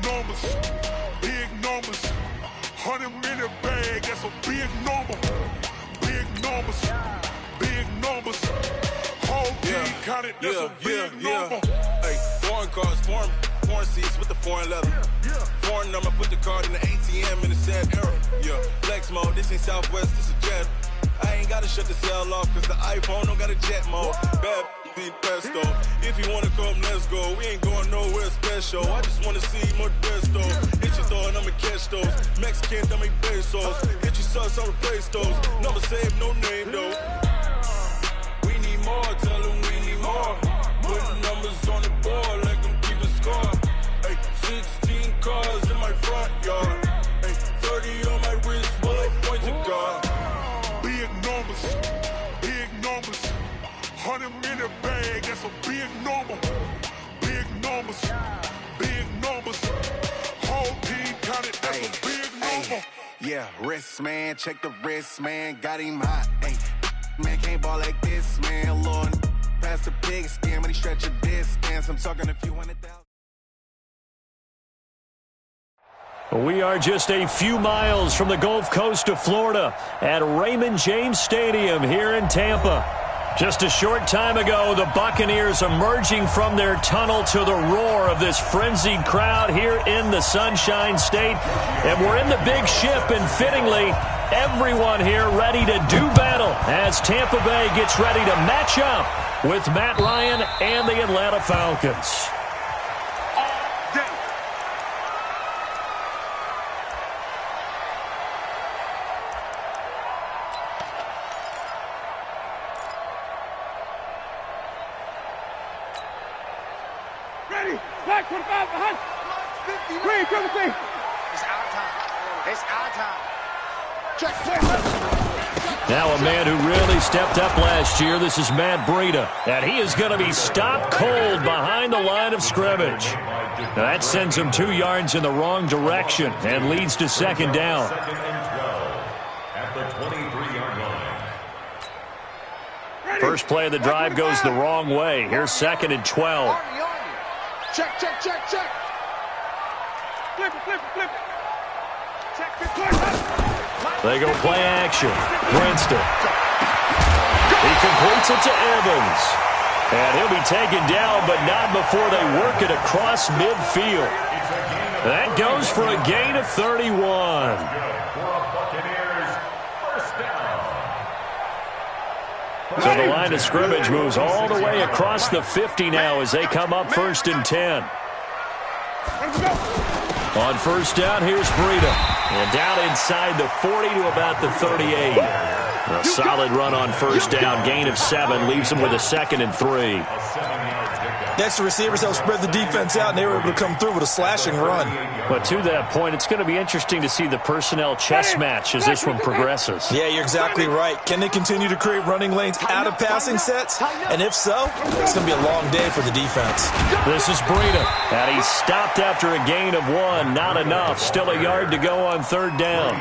numbers, big numbers. 100 in the bag, that's a big number. Big numbers, big numbers. Whole team counted, that's a big number. Hey, foreign cars, foreign seats with the foreign leather. Foreign number, put the card in the ATM in the sad era. Yeah, flex mode, this ain't Southwest, this is Jet. I ain't gotta shut the cell off, cause the iPhone don't got a jet mode. Bad be pesto. If you wanna come, let's go. We ain't going nowhere special. I just wanna see Modesto. Hit your thought, I'ma catch those. Mexican, I make pesos. Get your sauce, I'll replace those. Number saved, no name though. We need more, tell them we need more. Putting numbers on the board like I'm keeping score. Hey, 16 cars in my front yard. Hey, 30 on my wrist, while I point to God. Big numbers, big numbers. 100 in the bag, that's a big number. Big numbers, big numbers. Whole team counted, that's a big number. Yeah, wrist man, check the wrist man, got him hot. Ay, man can't ball like this, man. Lord, past the pig skin when he stretch a distance. I'm talking a few 100,000. We are just a few miles from the Gulf Coast of Florida at Raymond James Stadium here in Tampa. Just a short time ago, the Buccaneers emerging from their tunnel to the roar of this frenzied crowd here in the Sunshine State. And we're in the big ship, and fittingly, everyone here ready to do battle as Tampa Bay gets ready to match up with Matt Ryan and the Atlanta Falcons. Back 25 behind. Green, come with me. It's our time. It's our time. Check, check. Now a man who really stepped up last year. This is Matt Breida. And he is going to be stopped cold behind the line of scrimmage. Now that sends him 2 yards in the wrong direction and leads to second down. Second and 12 at the 23-yard line. First play of the drive goes the wrong way. Here's second and 12. Check, check, check, check. Flip it, flip it, flip it. Check, flip it. They go play action. Princeton. He completes it to Evans. And he'll be taken down, but not before they work it across midfield. That goes for a gain of 31. So the line of scrimmage moves all the way across the 50 now as they come up first and 10. On first down, here's Breida. And down inside the 40 to about the 38. A solid run on first down. Gain of 7 leaves them with a second and 3. Next, the receivers help spread the defense out, and they were able to come through with a slashing run. But to that point, it's going to be interesting to see the personnel chess match as this one progresses. Yeah, you're exactly right. Can they continue to create running lanes out of passing sets? And if so, it's going to be a long day for the defense. This is Breida, and he's stopped after a gain of 1. Not enough. Still a yard to go on third down.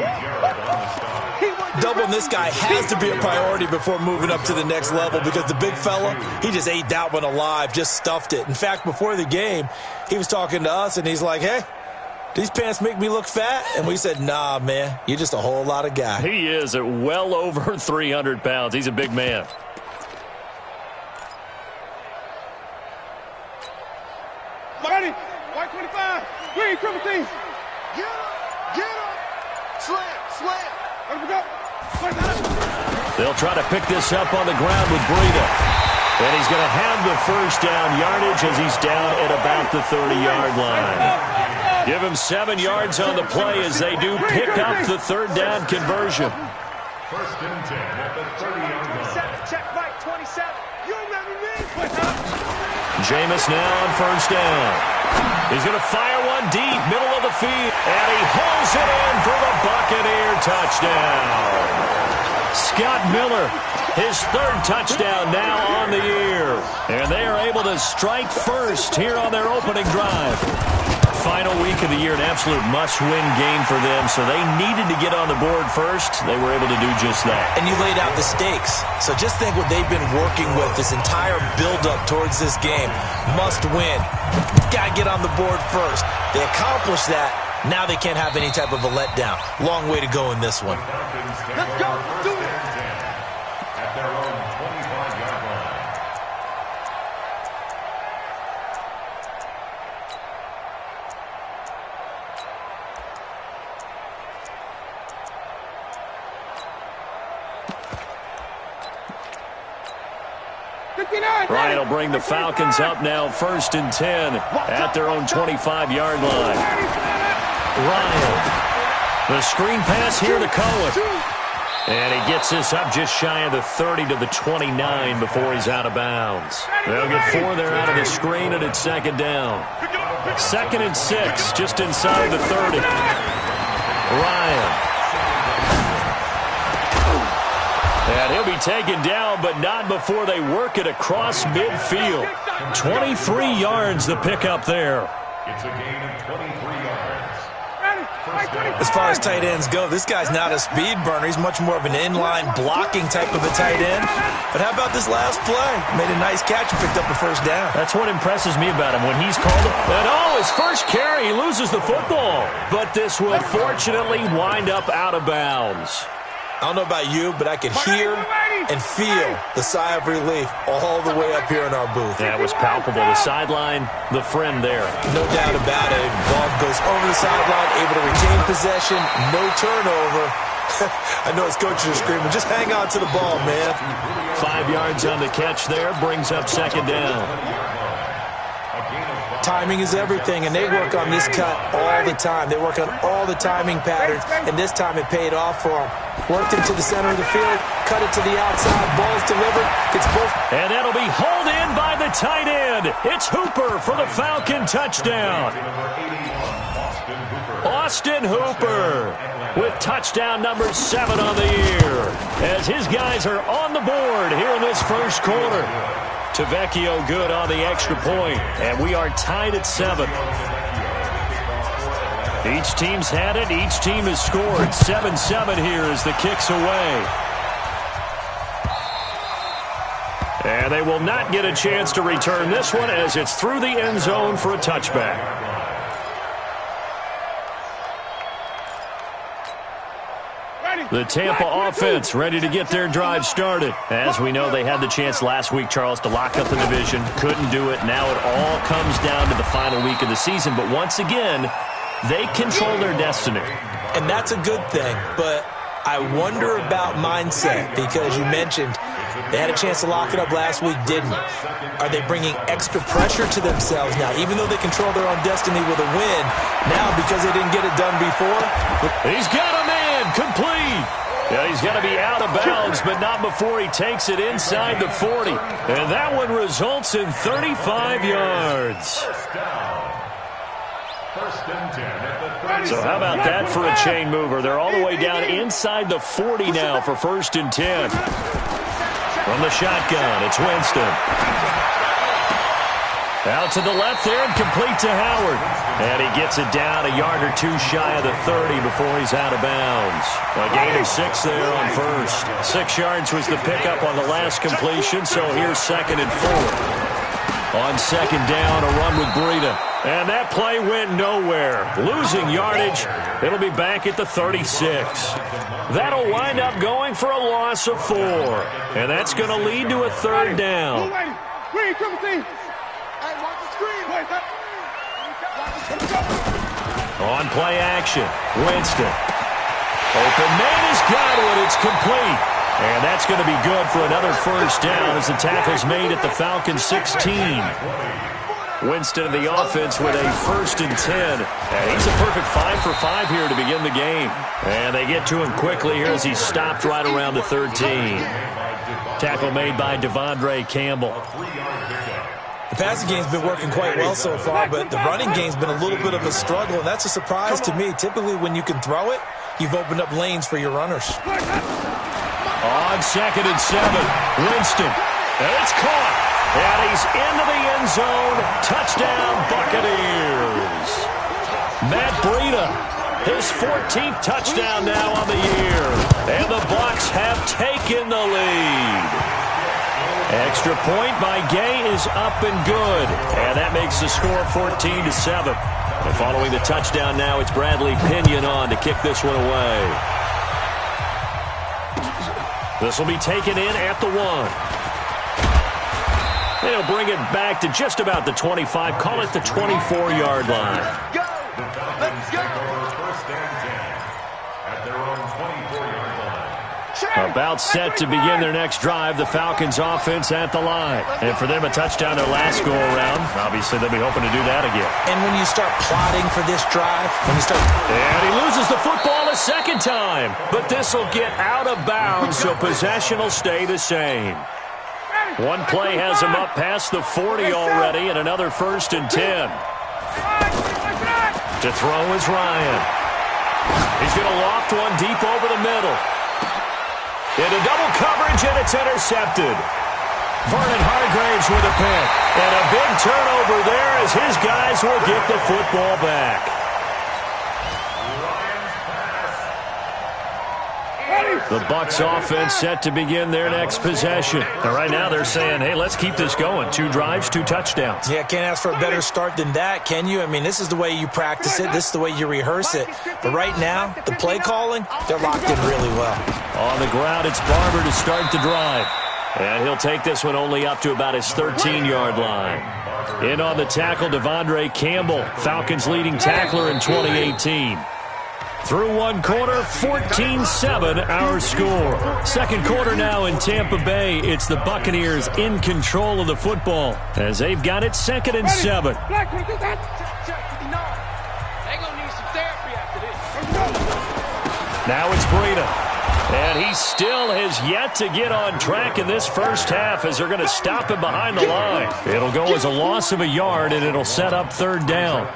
Doubling this guy has to be a priority before moving up to the next level because the big fella, he just ate that one alive, just stuffed it. In fact, before the game, he was talking to us, and he's like, hey, these pants make me look fat? And we said, nah, man, you're just a whole lot of guy. He is at well over 300 pounds. He's a big man. Ready? White 25. Green, triple team. Get him. Slam, slam. Let him go. They'll try to pick this up on the ground with Breida. And he's going to have the first down yardage as he's down at about the 30-yard line. Give him 7 yards on the play as they do pick up the third down conversion. First and 10 at the 30-yard line. Check right, 27. You remember me? Jameis now on first down. He's going to fire one deep, middle of the field, and he hauls it in for the Buccaneer touchdown. Scott Miller, his third touchdown now on the year. And they are able to strike first here on their opening drive. Final week of the year, an absolute must-win game for them, so they needed to get on the board first. They were able to do just that. And you laid out the stakes. So just think what they've been working with this entire build-up towards this game. Must win. Got to get on the board first. They accomplished that. Now they can't have any type of a letdown. Long way to go in this one. Let's go. Do it. At their own 25-yard line. Ryan will bring the Falcons up now, 1st and 10 at their own 25-yard line. Ryan, the screen pass here to Cohen. And he gets this up just shy of the 30 to the 29 before he's out of bounds. They'll get 4 there out of the screen, and it's 2nd down. 2nd and 6, just inside the 30. Ryan. And he'll be taken down, but not before they work it across midfield. 23 yards the pickup there. It's a gain of 23 yards. As far as tight ends go, this guy's not a speed burner. He's much more of an inline blocking type of a tight end. But how about this last play? Made a nice catch and picked up a 1st down. That's what impresses me about him. When he's called up, and his first carry, he loses the football. But this will fortunately wind up out of bounds. I don't know about you, but I could hear and feel the sigh of relief all the way up here in our booth. That was palpable. The sideline, the friend there. No doubt about it. Ball goes over the sideline, able to retain possession, no turnover. I know his coaches are screaming, just hang on to the ball, man. 5 yards on the catch there, brings up 2nd down. Timing is everything, and they work on this cut all the time. They work on all the timing patterns, and this time it paid off for them. Worked into the center of the field, cut it to the outside, ball's delivered, gets both. And that'll be hauled in by the tight end. It's Hooper for the Falcon touchdown. Austin Hooper with touchdown number 7 on the year, as his guys are on the board here in this first quarter. Tavecchio good on the extra point, and we are tied at 7. Each team's had it. Each team has scored. 7-7 here as the kick's away. And they will not get a chance to return this one as it's through the end zone for a touchback. The Tampa offense ready to get their drive started. As we know, they had the chance last week, Charles, to lock up the division. Couldn't do it. Now it all comes down to the final week of the season. But once again, they control their destiny. And that's a good thing. But I wonder about mindset, because you mentioned they had a chance to lock it up last week, didn't. Are they bringing extra pressure to themselves now? Even though they control their own destiny with a win, now because they didn't get it done before? He's got a man. Complete. Yeah, he's going to be out of bounds, but not before he takes it inside the 40. And that one results in 35 yards. So how about that for a chain mover? They're all the way down inside the 40 now for 1st and 10. From the shotgun, it's Winston. Out to the left there and complete to Howard. And he gets it down a yard or 2 shy of the 30 before he's out of bounds. A gain of 6 there on 1st. 6 yards was the pickup on the last completion, so here's 2nd and 4. On 2nd down, a run with Breida. And that play went nowhere. Losing yardage. It'll be back at the 36. That'll wind up going for a loss of 4. And that's going to lead to a 3rd down. On play action, Winston. Open man is Godwin. It's complete. And that's going to be good for another 1st down as the tackle's made at the Falcons 16. Winston of the offense with a 1st and 10. And he's a perfect 5 for 5 here to begin the game. And they get to him quickly here as he's stopped right around the 13. Tackle made by Devondre Campbell. The passing game's been working quite well so far, but the running game's been a little bit of a struggle, and that's a surprise to me. Typically, when you can throw it, you've opened up lanes for your runners. On 2nd and 7, Winston. And it's caught. And he's into the end zone. Touchdown, Buccaneers. Matt Breida, his 14th touchdown now on the year. And the Bucs have taken the lead. Extra point by Gay is up and good. And that makes the score 14-7. And following the touchdown now, it's Bradley Pinion on to kick this one away. This will be taken in at the 1. They'll bring it back to just about the 25. Call it the 24-yard line. Go! Let's go! First and 10 at their own 24-yard line. About set to begin their next drive. The Falcons offense at the line. And for them, a touchdown their last go-around. Obviously, they'll be hoping to do that again. And when you start plotting for this drive, And he loses the football a second time. But this will get out of bounds, so possession will stay the same. One play has him up past the 40 already, and another 1st and 10. To throw is Ryan. He's going to loft one deep over the middle. Into double coverage, and it's intercepted. Vernon Hargraves with a pick. And a big turnover there as his guys will get the football back. The Bucs offense set to begin their next possession. And right now they're saying, hey, let's keep this going. 2 drives, 2 touchdowns. Yeah, can't ask for a better start than that, can you? I mean, this is the way you practice it. This is the way you rehearse it. But right now, the play calling, they're locked in really well. On the ground, it's Barber to start the drive. And he'll take this one only up to about his 13-yard line. In on the tackle, Devondre Campbell, Falcons leading tackler in 2018. Through one quarter, 14-7 our score. Second quarter now in Tampa Bay. It's the Buccaneers in control of the football as they've got it 2nd and 7. Now it's Breida. And he still has yet to get on track in this first half as they're going to stop him behind the line. It'll go as a loss of a yard, and it'll set up 3rd down.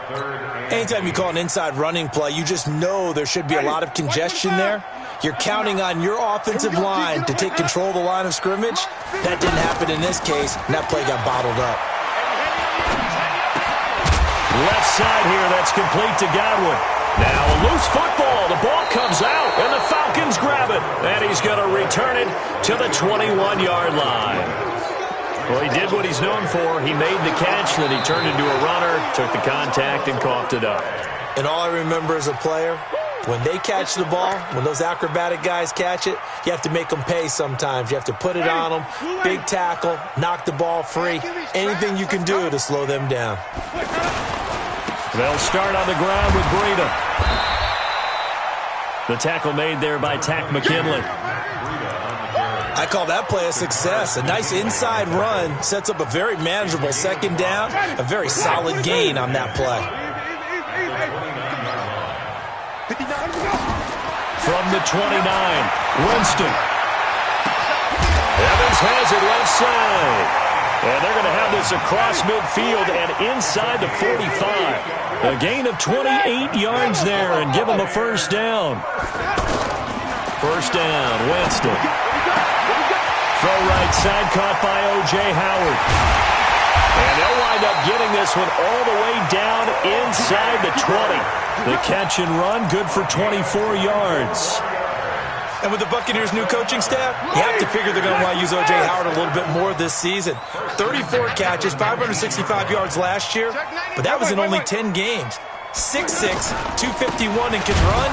Anytime you call an inside running play, you just know there should be a lot of congestion there. You're counting on your offensive line to take control of the line of scrimmage. That didn't happen in this case, and that play got bottled up. Left side here, that's complete to Godwin. Now a loose football. The ball comes out, and the Falcons grab it. And he's going to return it to the 21-yard line. Well, he did what he's known for. He made the catch, then he turned into a runner, took the contact, and coughed it up. And all I remember as a player, when they catch the ball, when those acrobatic guys catch it, you have to make them pay sometimes. You have to put it on them, big tackle, knock the ball free, anything you can do to slow them down. They'll start on the ground with Breida. The tackle made there by Tack McKinley. I call that play a success. A nice inside run sets up a very manageable 2nd down, a very solid gain on that play. From the 29, Winston. Evans has it left side. And they're going to have this across midfield and inside the 45. A gain of 28 yards there and give them a 1st down. 1st down, Winston. Throw right side, caught by O.J. Howard. And they'll wind up getting this one all the way down inside the 20. The catch and run, good for 24 yards. And with the Buccaneers' new coaching staff, you have to figure they're going to want to use O.J. Howard a little bit more this season. 34 catches, 565 yards last year, but that was in only 10 games. 6'6", 251, and can run.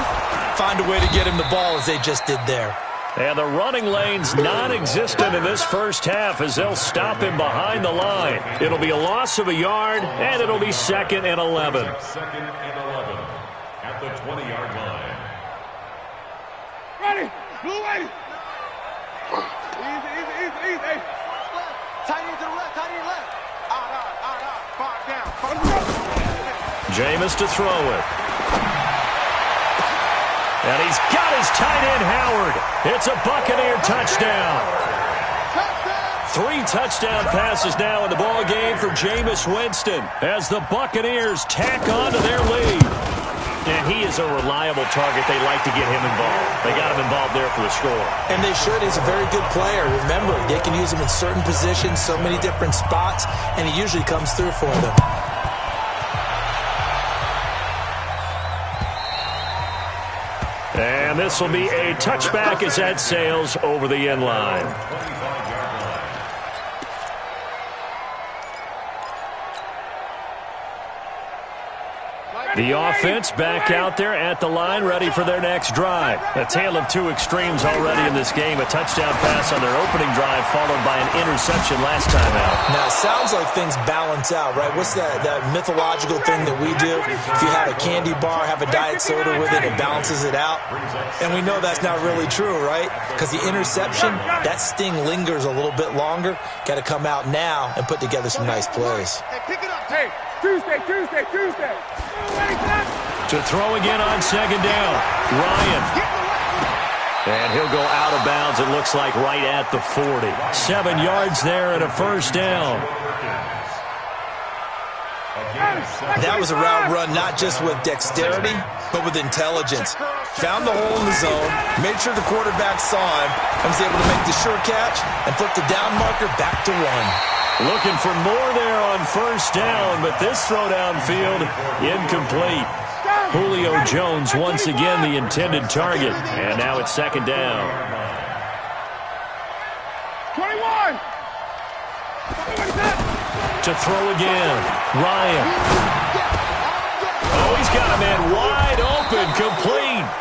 Find a way to get him the ball as they just did there. And the running lane's non-existent in this first half as they'll stop him behind the line. It'll be a loss of a yard, and it'll be 2nd and 11. 2nd and 11 at the 20-yard line. Ready, blue way. Easy. Tight end to the left, tight end left. Out, far down. Jameis to throw it. And he's got his tight end, Howard. It's a Buccaneer touchdown. 3 touchdown passes now in the ball game for Jameis Winston as the Buccaneers tack on to their lead. And he is a reliable target. They like to get him involved. They got him involved there for the score. And they should. He's a very good player. Remember, they can use him in certain positions, so many different spots, and he usually comes through for them. And this will be a touchback as that sails over the end line. The offense back out there at the line, ready for their next drive. A tale of two extremes already in this game. A touchdown pass on their opening drive, followed by an interception last time out. Now, it sounds like things balance out, right? What's that mythological thing that we do? If you have a candy bar, have a diet soda with it, it balances it out. And we know that's not really true, right? Because the interception, that sting lingers a little bit longer. Got to come out now and put together some nice plays. Hey, pick it up. Hey, Tuesday. To throw again on second down, Ryan. And he'll go out of bounds, it looks like, right at the 40. 7 yards there and a first down. That was a route run not just with dexterity, but with intelligence. Found the hole in the zone, made sure the quarterback saw him, and was able to make the sure catch and flip the down marker back to 1. Looking for more there on first down, but this throw downfield incomplete. Julio Jones once again the intended target, and now it's second down. 21. To throw again, Ryan. Oh, he's got a man wide open, complete.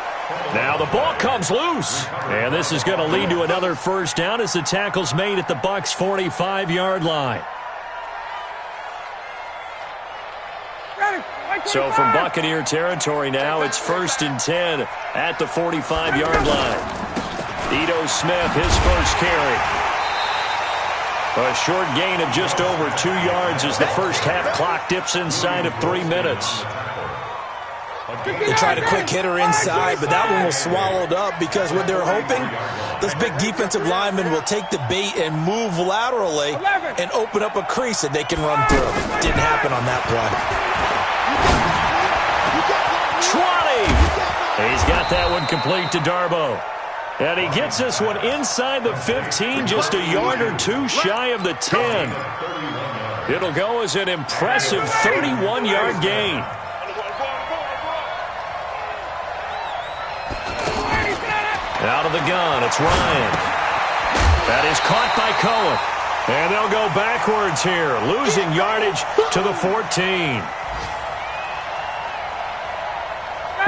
Now the ball comes loose, and this is going to lead to another first down as the tackle's made at the Bucs' 45-yard line. So from Buccaneer territory now, it's 1st and 10 at the 45-yard line. Ito Smith, his first carry. A short gain of just over 2 yards as the first half clock dips inside of 3 minutes. They tried a quick hitter inside, but that one was swallowed up because what they're hoping, those big defensive linemen will take the bait and move laterally and open up a crease that they can run through. Didn't happen on that play. 20! He's got that one complete to Darbo. And he gets this one inside the 15, just a yard or two shy of the 10. It'll go as an impressive 31-yard gain. Out of the gun, it's Ryan. That is caught by Cohen. And they'll go backwards here, losing yardage to the 14.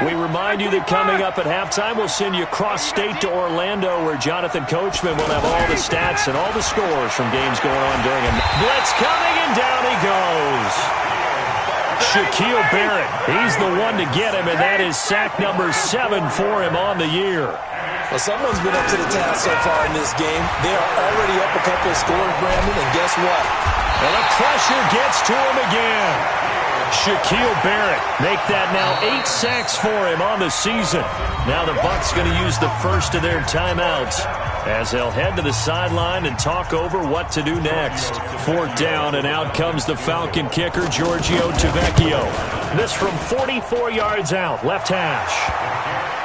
We remind you that coming up at halftime, we'll send you cross-state to Orlando, where Jonathan Coachman will have all the stats and all the scores from games going on during a blitz coming, and down he goes. Shaquille Barrett, he's the one to get him, and that is sack number 7 for him on the year. Well, someone's been up to the task so far in this game. They are already up a couple of scores, Brandon, and guess what? And the pressure gets to him again. Shaquille Barrett make that now 8 sacks for him on the season. Now the Bucs going to use the first of their timeouts as they'll head to the sideline and talk over what to do next. 4th down, and out comes the Falcon kicker, Giorgio Tavecchio. This from 44 yards out, left hash.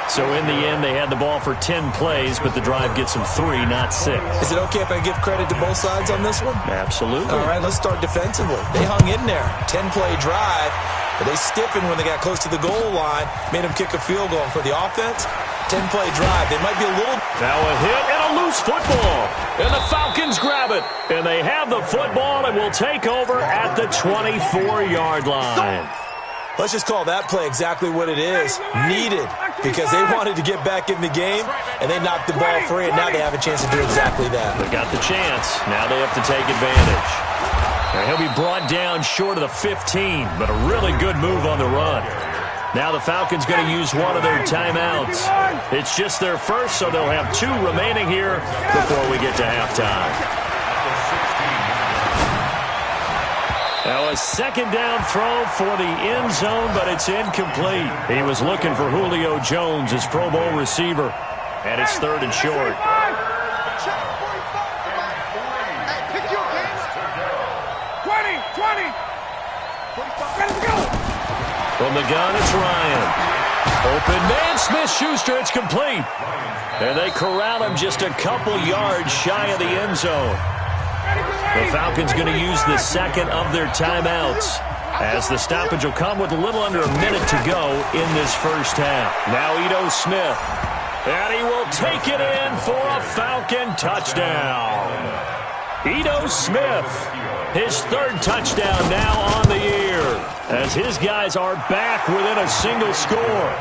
So in the end, they had the ball for 10 plays, but the drive gets them 3, not 6. Is it okay if I give credit to both sides on this one? Absolutely. All right, let's start defensively. They hung in there. 10-play drive, but they stiffened when they got close to the goal line, made them kick a field goal. And for the offense, 10-play drive. They might be a little... Now a hit and a loose football. And the Falcons grab it. And they have the football and will take over at the 24-yard line. Let's just call that play exactly what it is. Needed, because they wanted to get back in the game, and they knocked the ball free, and now they have a chance to do exactly that. They got the chance. Now they have to take advantage. Now he'll be brought down short of the 15, but a really good move on the run. Now the Falcons going to use one of their timeouts. It's just their first, so they'll have 2 remaining here before we get to halftime. Now a second down throw for the end zone, but it's incomplete. He was looking for Julio Jones, his Pro Bowl receiver, and it's 3rd and short. From the gun, it's Ryan. Open man, Smith-Schuster, it's complete. And they corral him just a couple yards shy of the end zone. The Falcons going to use the second of their timeouts. as the stoppage will come with a little under a minute to go in this first half. Now Ito Smith, and he will take it in for a Falcon touchdown. Ito Smith, his third touchdown now on the year, as his guys are back within a single score.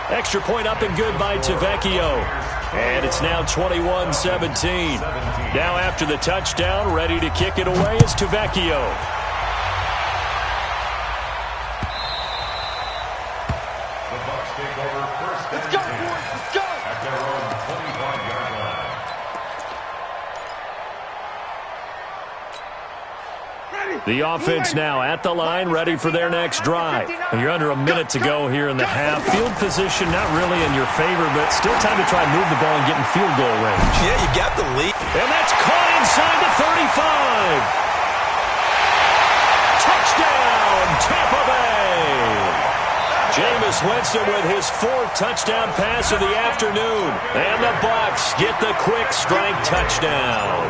Extra point up and good by Tavecchio. And it's now 21-17. Now after the touchdown, ready to kick it away is Tavecchio. The Bucs take over first and 10 at their own 25-yard line. The offense now at the line, ready for their next drive. And you're under a minute to go here in the half. Field position not really in your favor, but still time to try and move the ball and get in field goal range. Yeah, you got the lead. And that's caught inside the 35. Touchdown, Tampa Bay. Jameis Winston with his fourth touchdown pass of the afternoon. And the Bucs get the quick strike touchdown.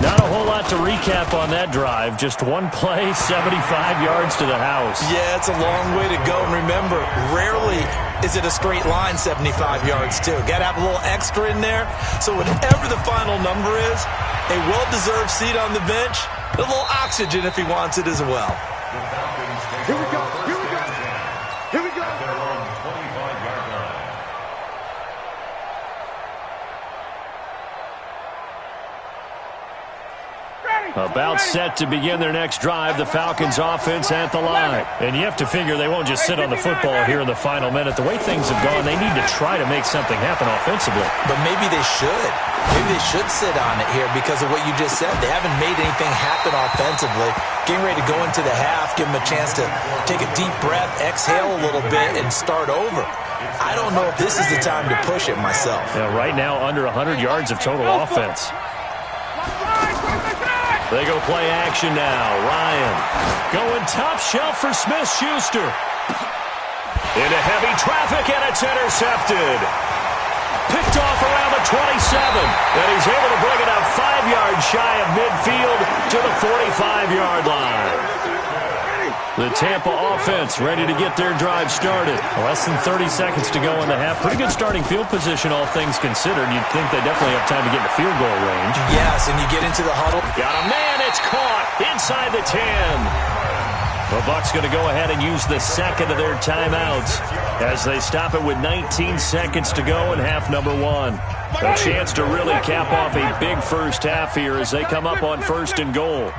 Not a whole lot to recap on that drive. Just one play, 75 yards to the house. Yeah, it's a long way to go. And remember, rarely is it a straight line 75 yards, too. Got to have a little extra in there. So whatever the final number is, a well-deserved seat on the bench, a little oxygen if he wants it as well. Here we go. Here we go. Here we go. At their own 25-yard line. About set to begin their next drive, the Falcons offense at the line. And you have to figure they won't just sit on the football here in the final minute. The way things have gone, they need to try to make something happen offensively. But maybe they should. Maybe they should sit on it here because of what you just said. They haven't made anything happen offensively. Getting ready to go into the half, give them a chance to take a deep breath, exhale a little bit, and start over. I don't know if this is the time to push it myself. Yeah, right now, under 100 yards of total offense. They go play action now. Ryan going top shelf for Smith-Schuster. Into heavy traffic, and it's intercepted. Picked off around the 27, and he's able to bring it up 5 yards shy of midfield to the 45-yard line. The Tampa offense ready to get their drive started. Less than 30 seconds to go in the half. Pretty good starting field position, all things considered. You'd think they definitely have time to get in the field goal range. Yes, and you get into the huddle. Got a man, it's caught inside the 10. The Bucs going to go ahead and use the second of their timeouts as they stop it with 19 seconds to go in half number one. A chance to really cap off a big first half here as they come up on first and goal.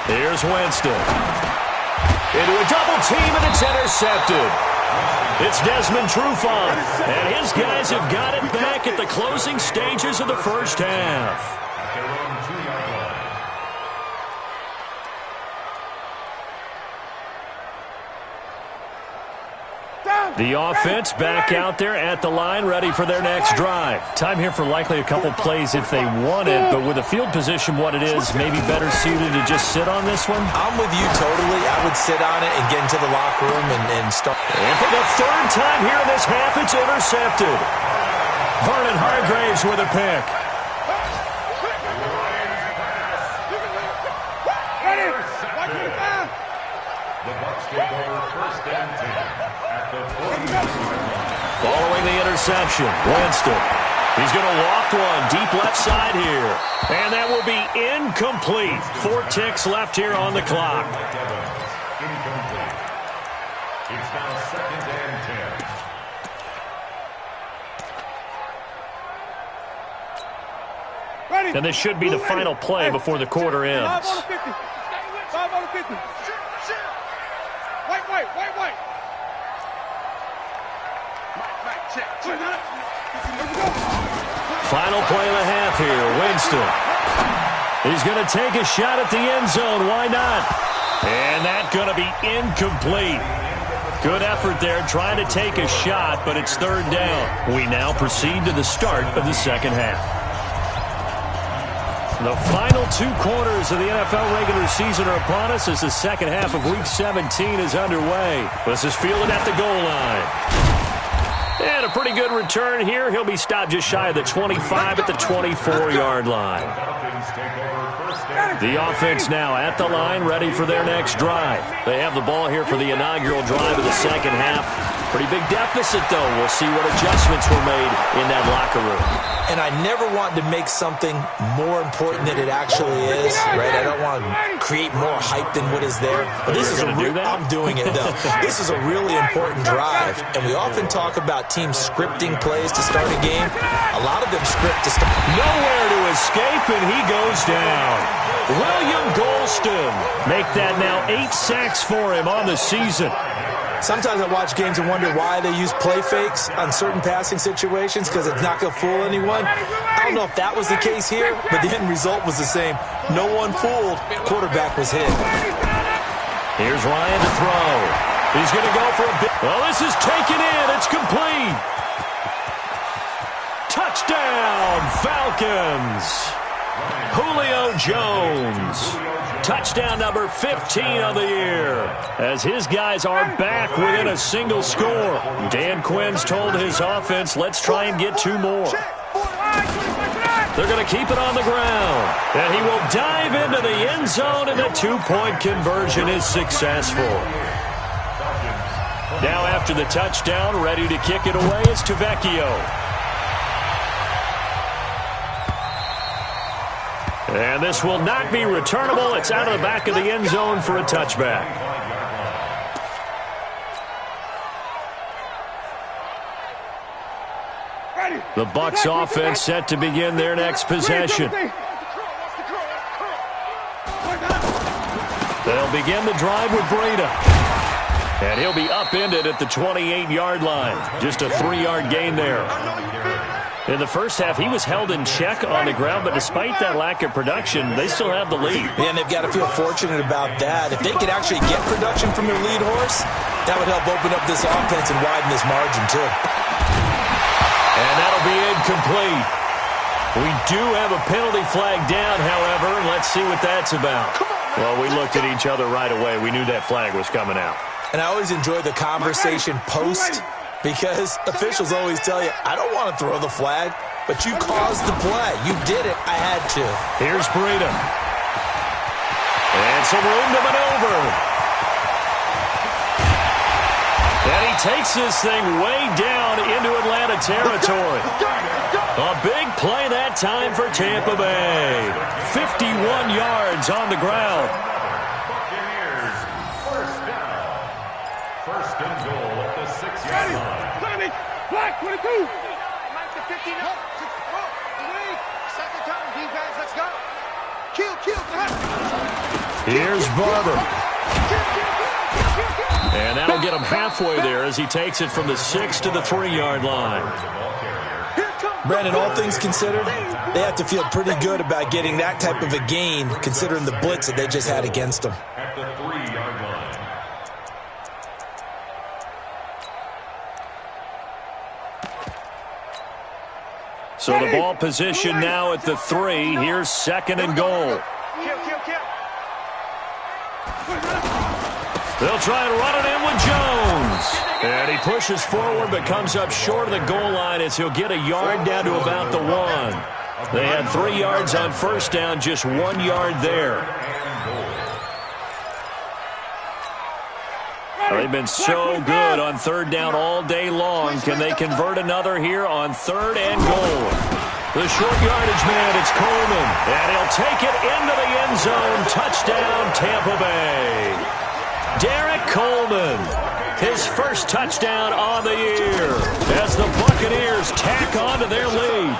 Here's Winston. Into a double team, and it's intercepted. It's Desmond Trufant, and his guys have got it back at the closing stages of the first half. At their own 2-yard line. The offense back out there at the line, ready for their next drive. Time here for likely a couple plays if they want it, but with the field position what it is, maybe better suited to just sit on this one? I'm with you totally. I would sit on it and get into the locker room and start. And for the third time here in this half, it's intercepted. Vernon Hargraves with a pick. The Bucs take over first and 10 at the 40-yard line. Following the interception, Winston. He's going to loft one deep left side here. And that will be incomplete. 4 ticks left here on the clock. Incomplete. It's now second and 10. And this should be the final play before the quarter ends. 5 on the 50. 5 on the 50. Wait. Final play of the half here, Winston. He's going to take a shot at the end zone. Why not? And that's going to be incomplete. Good effort there, trying to take a shot, but it's third down. We now proceed to the start of the second half. The final 2 quarters of the NFL regular season are upon us as the second half of Week 17 is underway. This is fielded at the goal line. And a pretty good return here. He'll be stopped just shy of the 25 at the 24-yard line. The offense now at the line, ready for their next drive. They have the ball here for the inaugural drive of the second half. Pretty big deficit, though. We'll see what adjustments were made in that locker room. And I never want to make something more important than it actually is, right? I don't want to create more hype than what is there. But this is a I'm doing it, though. This is a really important drive. And we often talk about teams scripting plays to start a game. A lot of them script to start. Nowhere to escape, and he goes down. William Golston. Make that now 8 sacks for him on the season. Sometimes I watch games and wonder why they use play fakes on certain passing situations, because it's not going to fool anyone. I don't know if that was the case here, but the end result was the same. No one fooled. Quarterback was hit. Here's Ryan to throw. He's going to go for a big... Well, this is taken in. It's complete. Touchdown, Falcons. Julio Jones. Touchdown number 15 of the year, as his guys are back within a single score. Dan Quinn's told his offense, let's try and get 2 more. They're going to keep it on the ground, and he will dive into the end zone, and the 2-point conversion is successful. Now after the touchdown, ready to kick it away is Tavecchio. And this will not be returnable. It's out of the back of the end zone for a touchback. The Bucs offense set to begin their next possession. They'll begin the drive with Breida. And he'll be upended at the 28-yard line. Just a 3-yard gain there. In the first half, he was held in check on the ground, but despite that lack of production, they still have the lead. And they've got to feel fortunate about that. If they could actually get production from their lead horse, that would help open up this offense and widen this margin, too. And that'll be incomplete. We do have a penalty flag down, however. Let's see what that's about. Well, we looked at each other right away. We knew that flag was coming out. And I always enjoy the conversation post, because officials always tell you, I don't want to throw the flag, but you caused the play. You did it. I had to. Here's Breida. And some room to maneuver. And he takes this thing way down into Atlanta territory. A big play that time for Tampa Bay. 51 yards on the ground. Buccaneers, first down. First and goal at the 6-yard line. Black 22. Mike the 59. Second time, defense, let's go. Kill. Here's Barber. And that'll get him halfway there as he takes it from the 6 to the 3-yard line. Brandon, all things considered, they have to feel pretty good about getting that type of a gain, considering the blitz that they just had against them. At the 3-yard line. So the ball position now at the 3. Here's second and goal. Kill. They'll try and run it in with Jones. And he pushes forward but comes up short of the goal line as he'll get a yard down to about the 1. They had 3 yards on first down, just 1 yard there. They've been so good on third down all day long. Can they convert another here on third and goal? The short yardage man, it's Coleman. And he'll take it into the end zone. Touchdown, Tampa Bay. Derek Coleman, his first touchdown on the year as the Buccaneers tack on to their lead.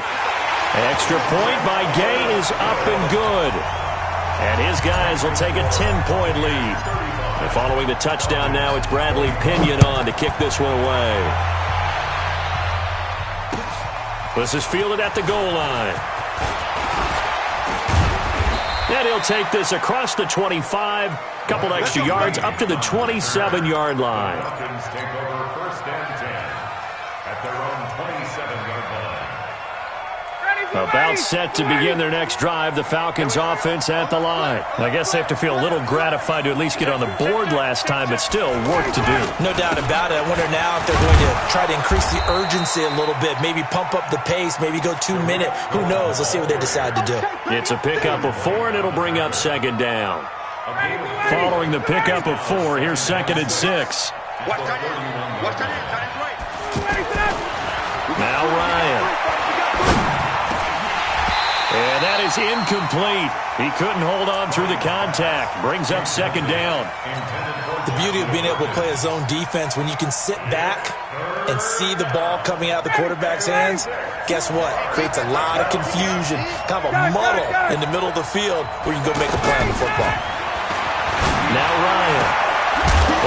Extra point by Gay is up and good. And his guys will take a 10-point lead. And following the touchdown now, it's Bradley Pinion on to kick this one away. This is fielded at the goal line. And he'll take this across the 25, couple extra yards up to the 27-yard line. Falcons take over first and 10 at their own 27-yard line. Ready, About set to begin their next drive, the Falcons offense at the line. I guess they have to feel a little gratified to at least get on the board last time, but still work to do. No doubt about it. I wonder now if they're going to try to increase the urgency a little bit, maybe pump up the pace, maybe go 2 minute. Who knows? Let's see what they decide to do. It's a pickup of 4, and it'll bring up second down. Following the pickup of 4, here's 2nd and 6. Now Ryan. And that is incomplete. He couldn't hold on through the contact. Brings up second down. The beauty of being able to play a zone defense, when you can sit back and see the ball coming out of the quarterback's hands, guess what? Creates a lot of confusion, kind of a muddle in the middle of the field where you can go make a play on the football. Now Ryan.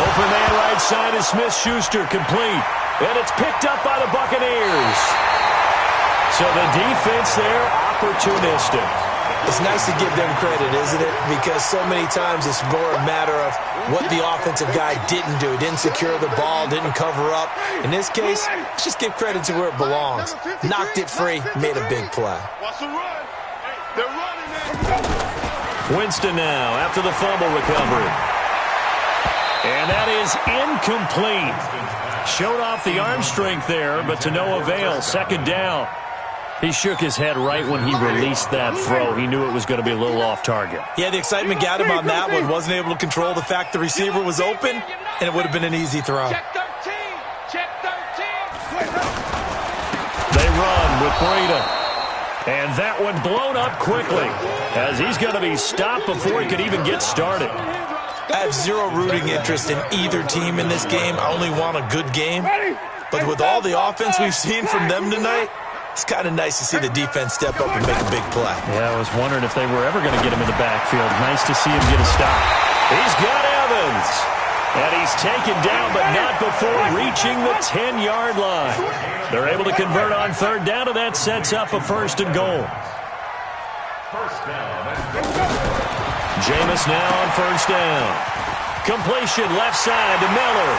Open man right side is Smith-Schuster, complete. And it's picked up by the Buccaneers. So the defense there, opportunistic. It's nice to give them credit, isn't it? Because so many times it's more a matter of what the offensive guy didn't do. Didn't secure the ball, didn't cover up. In this case, let's just give credit to where it belongs. Knocked it free, made a big play. Winston now after the fumble recovery. And that is incomplete. Showed off the arm strength there, but to no avail. Second down. He shook his head right when he released that throw. He knew it was going to be a little off target. Yeah, the excitement got him on that one. Wasn't able to control the fact the receiver was open, and it would have been an easy throw. Check 13. Check 13. They run with Breida. And that one blown up quickly, as he's going to be stopped before he could even get started. I have zero rooting interest in either team in this game. I only want a good game. But with all the offense we've seen from them tonight, it's kind of nice to see the defense step up and make a big play. Yeah, I was wondering if they were ever going to get him in the backfield. Nice to see him get a stop. He's got Evans. And he's taken down, but not before reaching the 10-yard line. They're able to convert on third down, and that sets up a 1st and goal. Jameis now on 1st down. Completion left side to Miller.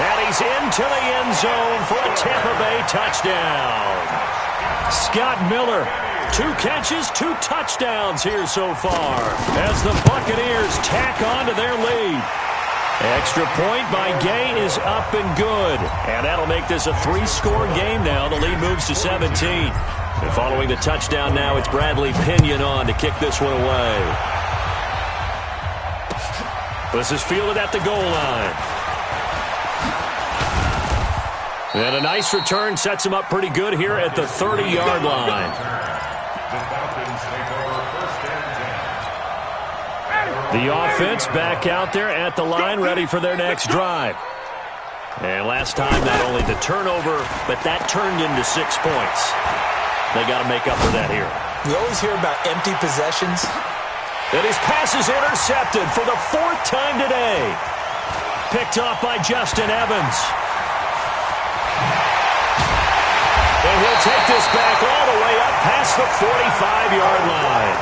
And he's into the end zone for a Tampa Bay touchdown. Scott Miller, 2 catches, 2 touchdowns here so far as the Buccaneers tack on to their lead. Extra point by Gay is up and good. And that'll make this a 3-score game now. The lead moves to 17. And following the touchdown now, it's Bradley Pinion on to kick this one away. This is fielded at the goal line. And a nice return sets him up pretty good here at the 30-yard line. The offense back out there at the line, ready for their next drive. And last time, not only the turnover, but that turned into 6 points. They got to make up for that here. We always hear about empty possessions. And his pass is intercepted for the 4th time today. Picked off by Justin Evans. And he'll take this back all the way up past the 45-yard line.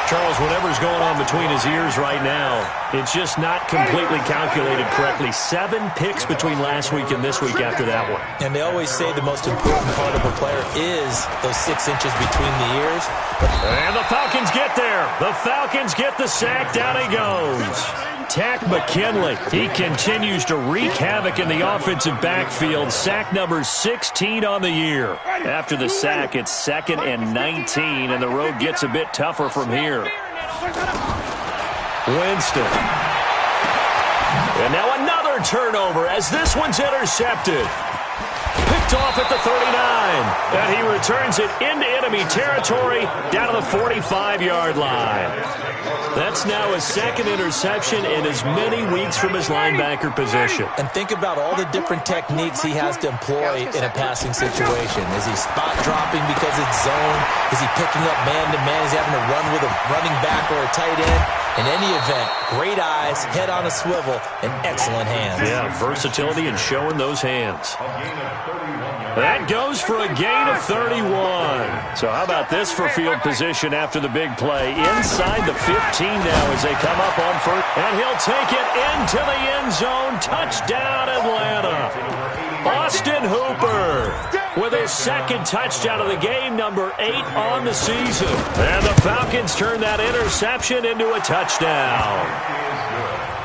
Charles, whatever's going on between his ears right now, it's just not completely calculated correctly. 7 picks between last week and this week after that one. And they always say the most important part of a player is those 6 inches between the ears. And the Falcons get there. The Falcons get the sack. Down he goes. Tack McKinley. He continues to wreak havoc in the offensive backfield. Sack number 16 on the year. After the sack, it's 2nd and 19, and the road gets a bit tougher from here. Winston. And now another turnover as this one's intercepted. Picked off at the 39. And he returns it into enemy territory down to the 45-yard line. That's now his 2nd interception in as many weeks from his linebacker position. And think about all the different techniques he has to employ in a passing situation. Is he spot dropping because it's zone? Is he picking up man-to-man? Is he having to run with a running back or a tight end? In any event, great eyes, head on a swivel, and excellent hands. Yeah, versatility and showing those hands. That goes for a gain of 31. So how about this for field position after the big play? Inside the 15 now as they come up on first. And he'll take it into the end zone. Touchdown, Atlanta. Austin Hooper. with his second touchdown of the game, number 8 on the season. And the Falcons turn that interception into a touchdown.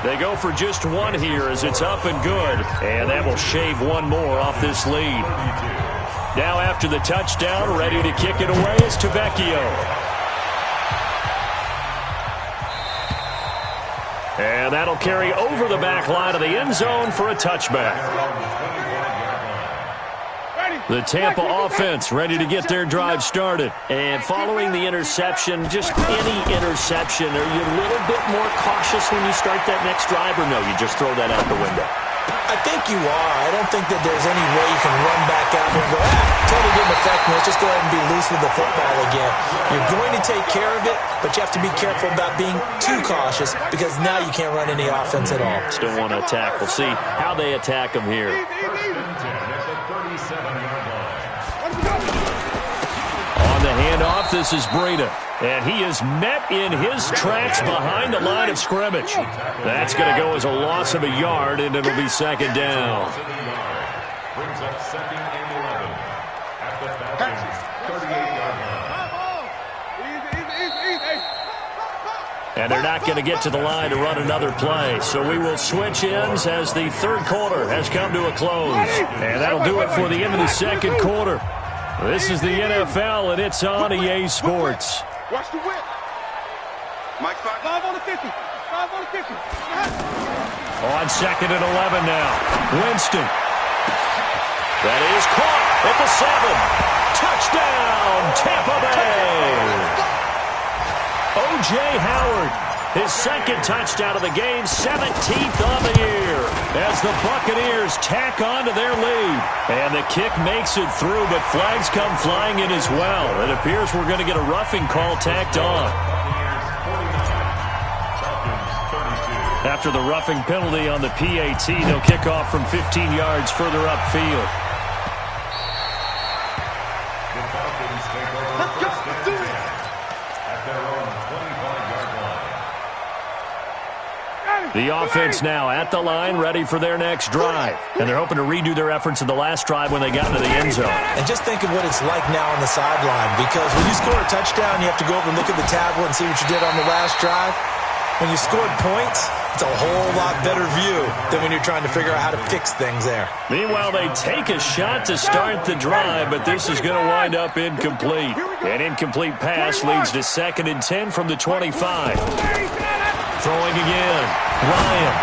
They go for just one here as it's up and good, and that will shave one more off this lead. Now after the touchdown, ready to kick it away is Tavecchio. And that'll carry over the back line of the end zone for a touchback. The Tampa offense ready to get their drive started. And following the interception, just any interception, are you a little bit more cautious when you start that next drive, or no, you just throw that out the window? I think you are. I don't think that there's any way you can run back out there and go, totally didn't affect me. Let's just go ahead and be loose with the football again. You're going to take care of it, but you have to be careful about being too cautious because now you can't run any offense at all. Still want to attack. We'll see how they attack them here. On the handoff, this is Breida. And he is met in his tracks behind the line of scrimmage. That's going to go as a loss of a yard, and it'll be second down. Brings up 2nd and 11 at the Falcons' 38-yard line. And they're not going to get to the line to run another play. So we will switch ends as the third quarter has come to a close. And that'll do it for the end of the second quarter. This is the NFL, and it's on EA Sports. Watch the whip. Mike 5 on the 50. 5 on the 50. On 2nd and 11 now. Winston. That is caught at the 7. Touchdown, Tampa Bay. O.J. Howard, his second touchdown of the game, 17th on the year, as the Buccaneers tack on to their lead. And the kick makes it through, but flags come flying in as well. It appears we're going to get a roughing call tacked on. After the roughing penalty on the PAT, they'll kick off from 15 yards further upfield. The Falcons take over first and 10 at their own 25-yard line. The offense now at the line, ready for their next drive. And they're hoping to redo their efforts in the last drive when they got into the end zone. And just think of what it's like now on the sideline, because when you score a touchdown, you have to go over and look at the tablet and see what you did on the last drive. When you scored points, it's a whole lot better view than when you're trying to figure out how to fix things there. Meanwhile, they take a shot to start the drive, but this is going to wind up incomplete. An incomplete pass leads to 2nd and 10 from the 25. Throwing again. Ryan.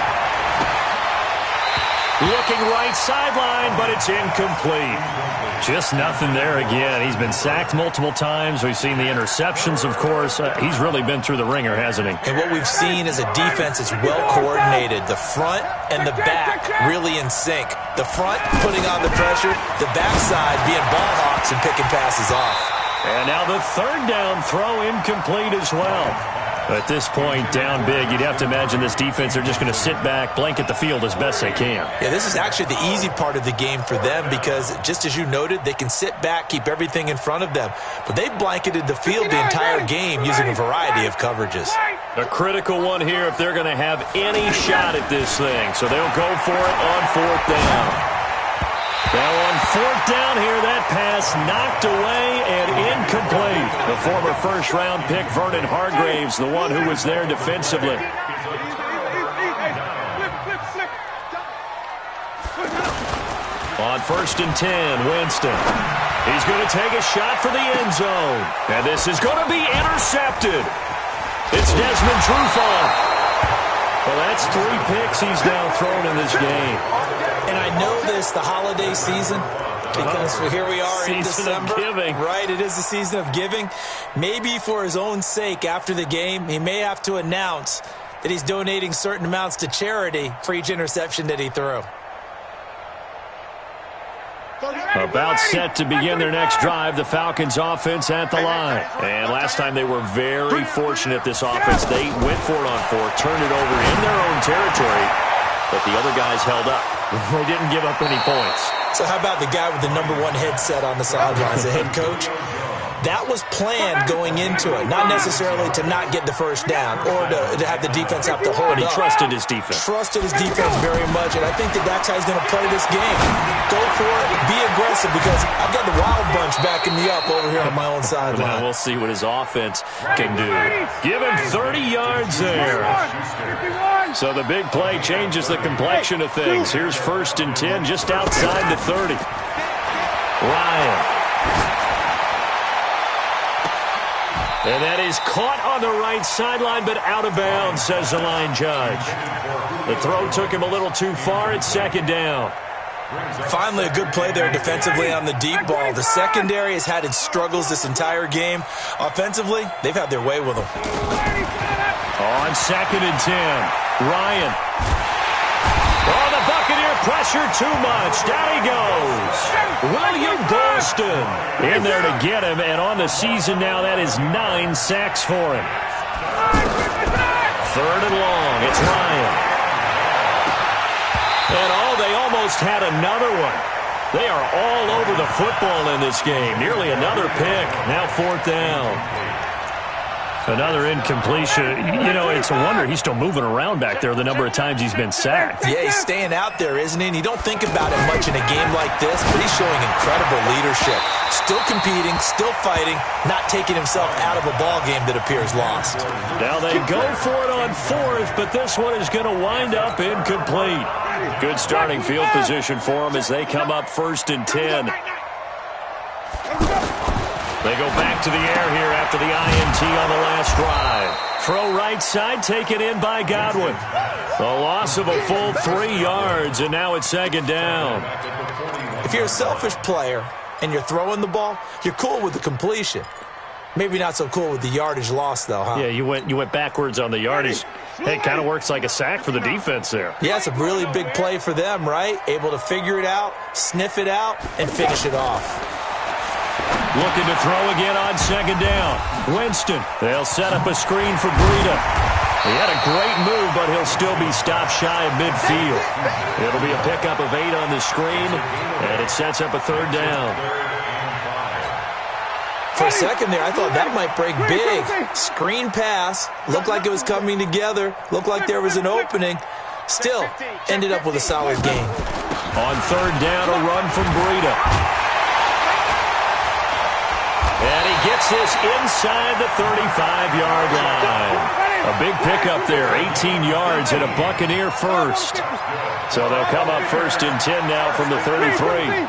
Looking right sideline, but it's incomplete. Just nothing there again. He's been sacked multiple times. We've seen the interceptions, of course. He's really been through the ringer, hasn't he? And what we've seen is a defense that's well coordinated. The front and the back really in sync. The front putting on the pressure, the backside being ball hawks and picking passes off. And now the third down throw incomplete as well. At this point, down big, you'd have to imagine this defense, they're just going to sit back, blanket the field as best they can. Yeah, this is actually the easy part of the game for them because, just as you noted, they can sit back, keep everything in front of them. But they've blanketed the field the entire game using a variety of coverages. A critical one here if they're going to have any shot at this thing. So they'll go for it on 4th down. Now on 4th down here, that pass knocked away and incomplete. The former first-round pick, Vernon Hargraves, the one who was there defensively. On 1st and 10, Winston. He's going to take a shot for the end zone. And this is going to be intercepted. It's Desmond Trufant. Well, that's 3 picks he's now thrown in this game. And I know this, the holiday season, because here we are in December. Season of giving. Right, it is the season of giving. Maybe for his own sake, after the game, he may have to announce that he's donating certain amounts to charity for each interception that he threw. About set to begin their next drive, the Falcons offense at the line. And last time they were very fortunate, this offense. They went for it on 4, turned it over in their own territory, but the other guys held up. They didn't give up any points. So how about the guy with the #1 headset on the sidelines, the head coach? That was planned going into it, not necessarily to not get the first down or to have the defense have to hold up. But he trusted his defense. Trusted his defense very much, and I think that's how he's going to play this game. Go for it, be aggressive, because I've got the Wild Bunch backing me up over here on my own sideline. We'll see what his offense can do. Give him 30 yards there. So the big play changes the complexion of things. Here's 1st and 10 just outside the 30. Ryan. And that is caught on the right sideline, but out of bounds, says the line judge. The throw took him a little too far. It's 2nd down. Finally, a good play there defensively on the deep ball. The secondary has had its struggles this entire game. Offensively, they've had their way with them. On 2nd and 10, Ryan. Oh, the Buccaneer pressure too much. Down he goes. William Golston in there to get him, and on the season now, that is 9 sacks for him. 3rd and long. It's Ryan. And they almost had another one. They are all over the football in this game. Nearly another pick. Now 4th down. Another incompletion. You know, it's a wonder he's still moving around back there the number of times he's been sacked. Yeah, he's staying out there, isn't he? And you don't think about it much in a game like this, but he's showing incredible leadership. Still competing, still fighting, not taking himself out of a ball game that appears lost. Now they go for it on 4th, but this one is going to wind up incomplete. Good starting field position for them as they come up 1st and 10. They go back to the air here after the INT on the last drive. Throw right side, taken in by Godwin. A loss of a full 3 yards, and now it's 2nd down. If you're a selfish player and you're throwing the ball, you're cool with the completion. Maybe not so cool with the yardage loss, though, huh? Yeah, you went backwards on the yardage. Hey, it kind of works like a sack for the defense there. Yeah, it's a really big play for them, right? Able to figure it out, sniff it out, and finish it off. Looking to throw again on 2nd down. Winston. They'll set up a screen for Breida. He had a great move, but he'll still be stopped shy of midfield. It'll be a pickup of 8 on the screen, and it sets up a 3rd down. For a second there, I thought that might break big. Screen pass. Looked like it was coming together. Looked like there was an opening. Still, ended up with a solid game. On 3rd down, a run from Breida. And he gets this inside the 35-yard line. A big pickup there, 18 yards and a Buccaneer first. So they'll come up 1st and 10 now from the 33.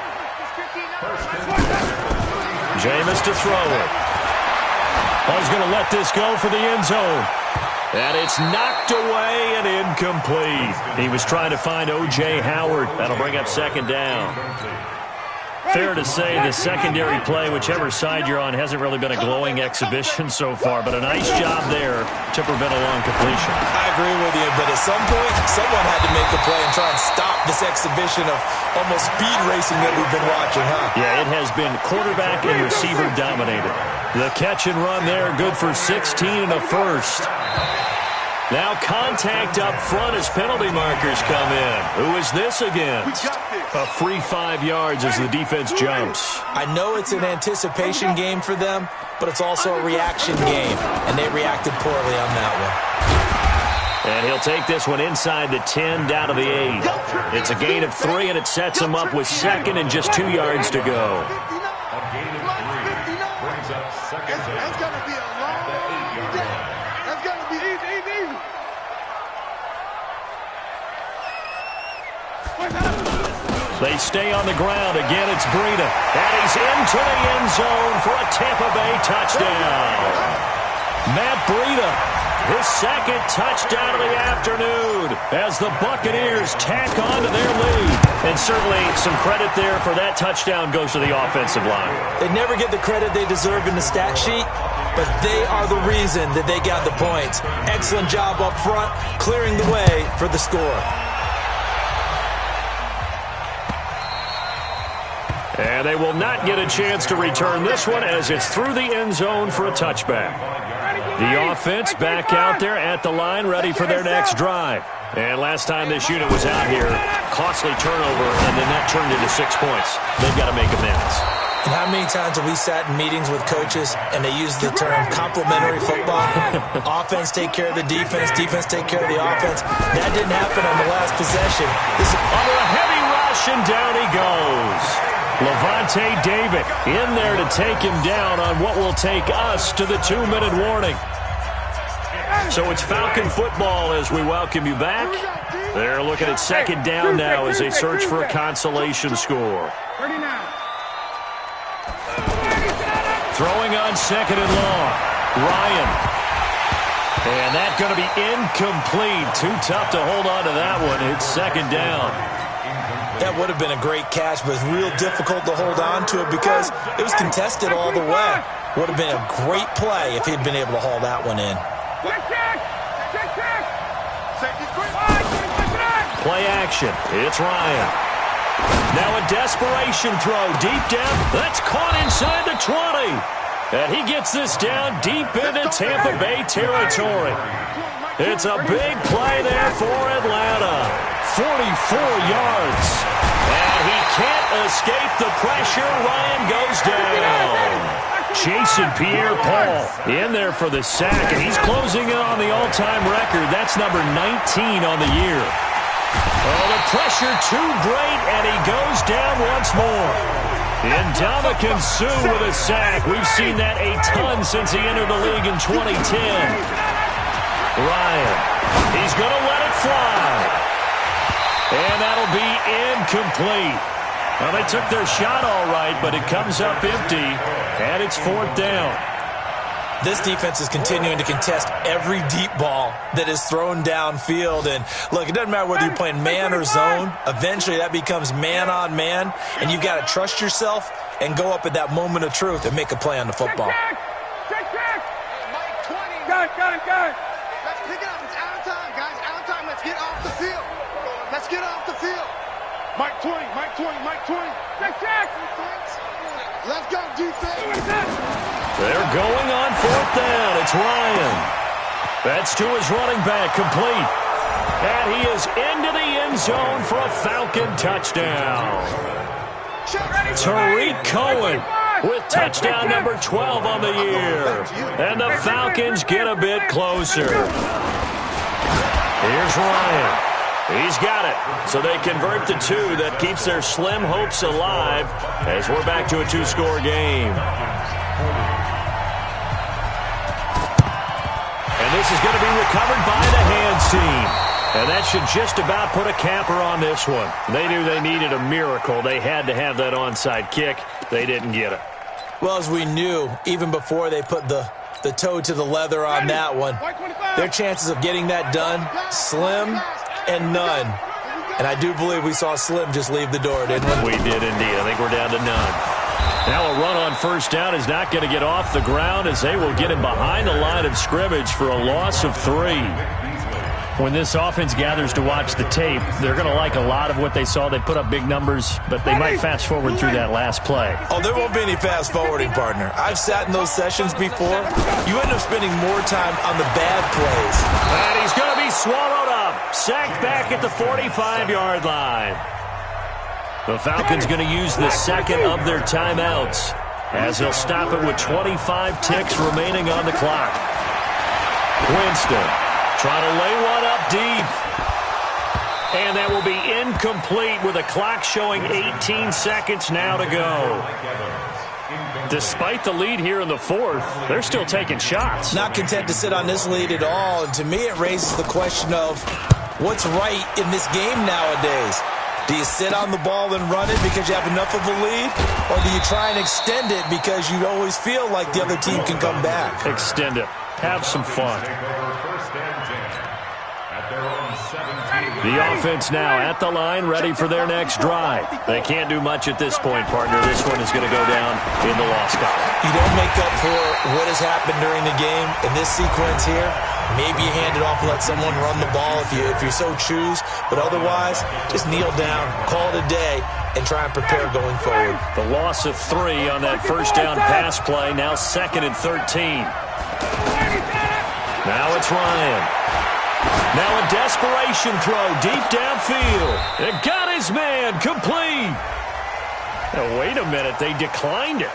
Jameis to throw it. He's going to let this go for the end zone. And it's knocked away and incomplete. He was trying to find O.J. Howard. That'll bring up 2nd down. Fair to say the secondary play, whichever side you're on, hasn't really been a glowing exhibition so far, but a nice job there to prevent a long completion. I agree with you, but at some point, someone had to make a play and try and stop this exhibition of almost speed racing that we've been watching, huh? Yeah, it has been quarterback and receiver dominated. The catch and run there, good for 16 and a first. Now contact up front as penalty markers come in. Who is this against? A free 5 yards as the defense jumps. I know it's an anticipation game for them, but it's also a reaction game, and they reacted poorly on that one. And he'll take this one inside the 10, down to the 8. It's a gain of 3, and it sets him up with 2nd and just 2 yards to go. A gain of 3 brings up 2nd down. That's going to be a long day. That's going to be easy. They stay on the ground. Again, it's Breida. And he's into the end zone for a Tampa Bay touchdown. Matt Breida, his 2nd touchdown of the afternoon as the Buccaneers tack on to their lead. And certainly some credit there for that touchdown goes to the offensive line. They never get the credit they deserve in the stat sheet, but they are the reason that they got the points. Excellent job up front, clearing the way for the score. And they will not get a chance to return this one as it's through the end zone for a touchback. The offense back out there at the line, ready for their next drive. And last time this unit was out here, costly turnover, and then that turned into 6 points. They've got to make amends. And how many many times have we sat in meetings with coaches and they use the term complementary football? Offense take care of the defense, defense take care of the offense. That didn't happen on the last possession. This is under a heavy rush, and down he goes. Levante David in there to take him down on what will take us to the 2-minute warning. So it's Falcon football as we welcome you back. They're looking at second down now as they search for a consolation score. 39. Throwing on second and long. Ryan. And that's going to be incomplete. Too tough to hold on to that one. It's second down. That would have been a great catch, but it's real difficult to hold on to it because it was contested all the way. Would have been a great play if he'd been able to haul that one in. Play action. It's Ryan. Now a desperation throw deep down. That's caught inside the 20. And he gets this down deep into Tampa Bay territory. It's a big play there for Atlanta. 44 yards. And he can't escape the pressure. Ryan goes down. Jason Pierre-Paul in there for the sack, and he's closing in on the all-time record. That's number 19 on the year. Oh, the pressure too great, and he goes down once more. Ndamukong Suh with a sack. We've seen that a ton since he entered the league in 2010. Ryan, he's going to let it fly. And that'll be incomplete. Well, they took their shot all right, but it comes up empty, and it's fourth down. This defense is continuing to contest every deep ball that is thrown downfield. And, look, it doesn't matter whether you're playing man or zone. Eventually, that becomes man-on-man, and you've got to trust yourself and go up at that moment of truth and make a play on the football. Check. Got it. Let's pick it up. It's out of time, guys. Out of time. Let's get off the field. Let's get off the field. Mike 20. Check. Let's go, defense. They're going on fourth down. It's Ryan. That's to his running back, complete. And he is into the end zone for a Falcon touchdown. Tariq Cohen with touchdown number 12 on the year. And the Falcons get a bit closer. Here's Ryan. He's got it. So they convert the two. That keeps their slim hopes alive as we're back to a two-score game. And this is going to be recovered by the hands team. And that should just about put a capper on this one. They knew they needed a miracle. They had to have that onside kick. They didn't get it. Well, as we knew, even before they put the toe to the leather on that one, their chances of getting that done, slim and none. And I do believe we saw Slim just leave the door, didn't we? We did indeed. I think we're down to none. Now a run on first down is not going to get off the ground as they will get him behind the line of scrimmage for a loss of 3. When this offense gathers to watch the tape, they're going to like a lot of what they saw. They put up big numbers, but they might fast forward through that last play. Oh, there won't be any fast forwarding, partner. I've sat in those sessions before. You end up spending more time on the bad plays. And he's going to be swallowed up. Sacked back at the 45-yard line. The Falcons going to use the second of their timeouts as they'll stop it with 25 ticks remaining on the clock. Winston trying to lay one up deep. And that will be incomplete with a clock showing 18 seconds now to go. Despite the lead here in the fourth, they're still taking shots. Not content to sit on this lead at all. And to me, it raises the question of what's right in this game nowadays. Do you sit on the ball and run it because you have enough of a lead? Or do you try and extend it because you always feel like the other team can come back? Extend it. Have some fun. The offense now at the line, ready for their next drive. They can't do much at this point, partner. This one is going to go down in the loss column. You don't make up for what has happened during the game. In this sequence here, maybe you hand it off and let someone run the ball if you so choose. But otherwise, just kneel down, call it a day, and try and prepare going forward. The loss of 3 on that first down pass play. Now 2nd and 13. Now it's Ryan. Now a desperation throw deep downfield. It got his man complete. Now, wait a minute. They declined it.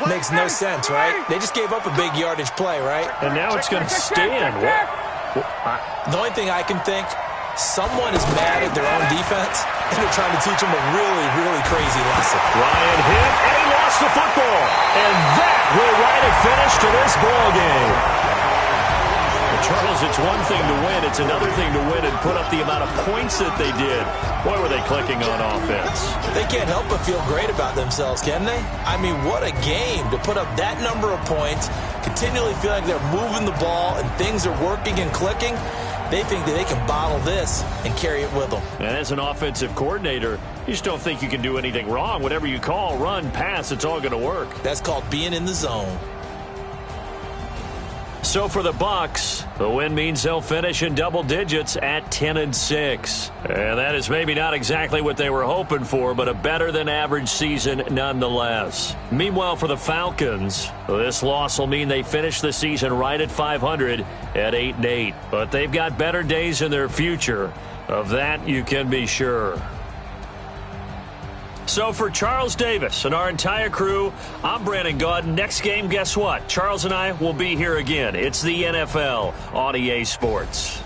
Makes no sense, right? They just gave up a big yardage play, right? And now it's going to stand. The only thing I can think, someone is mad at their own defense, and they're trying to teach them a really, really crazy lesson. Ryan hit, and he lost the football. And that will write a finish to this ball game. Charles, it's one thing to win. It's another thing to win and put up the amount of points that they did. Boy, were they clicking on offense. They can't help but feel great about themselves, can they? I mean, what a game to put up that number of points, continually feeling like they're moving the ball and things are working and clicking. They think that they can bottle this and carry it with them. And as an offensive coordinator, you just don't think you can do anything wrong. Whatever you call, run, pass, it's all going to work. That's called being in the zone. So for the Bucs, the win means they'll finish in double digits at 10-6. And that is maybe not exactly what they were hoping for, but a better-than-average season nonetheless. Meanwhile, for the Falcons, this loss will mean they finish the season right at 500 at 8-8. But they've got better days in their future. Of that, you can be sure. So for Charles Davis and our entire crew, I'm Brandon Gaudin. Next game, guess what? Charles and I will be here again. It's the NFL on EA Sports.